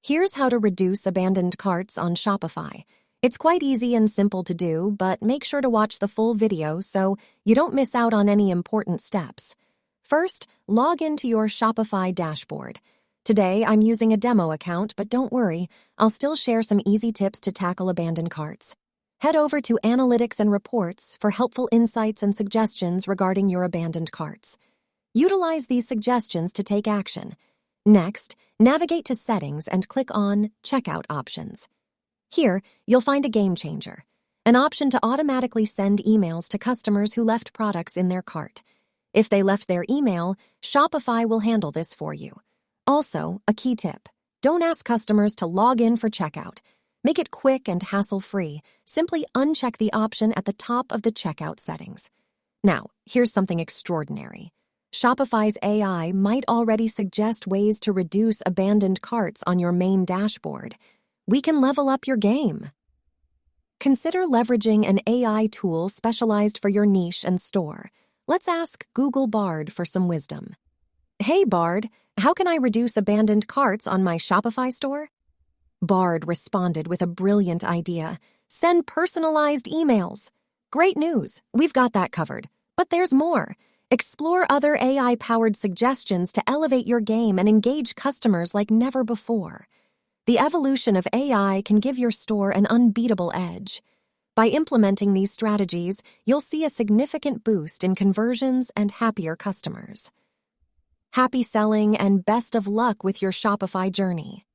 Here's how to reduce abandoned carts on Shopify. It's quite easy and simple to do, but make sure to watch the full video so you don't miss out on any important steps. First, log into your Shopify dashboard. Today, I'm using a demo account, but don't worry, I'll still share some easy tips to tackle abandoned carts. Head over to Analytics and Reports for helpful insights and suggestions regarding your abandoned carts. Utilize these suggestions to take action. Next, navigate to Settings and click on Checkout Options. Here, you'll find a game changer, an option to automatically send emails to customers who left products in their cart. If they left their email, Shopify will handle this for you. Also, a key tip: don't ask customers to log in for checkout. Make it quick and hassle-free. Simply uncheck the option at the top of the checkout settings. Now, here's something extraordinary. Shopify's AI might already suggest ways to reduce abandoned carts on your main dashboard. We can level up your game. Consider leveraging an AI tool specialized for your niche and store. Let's ask Google Bard for some wisdom. Hey Bard, how can I reduce abandoned carts on my Shopify store? Bard responded with a brilliant idea. Send personalized emails. Great news, we've got that covered. But there's more. Explore other AI-powered suggestions to elevate your game and engage customers like never before. The evolution of AI can give your store an unbeatable edge. By implementing these strategies, you'll see a significant boost in conversions and happier customers. Happy selling and best of luck with your Shopify journey.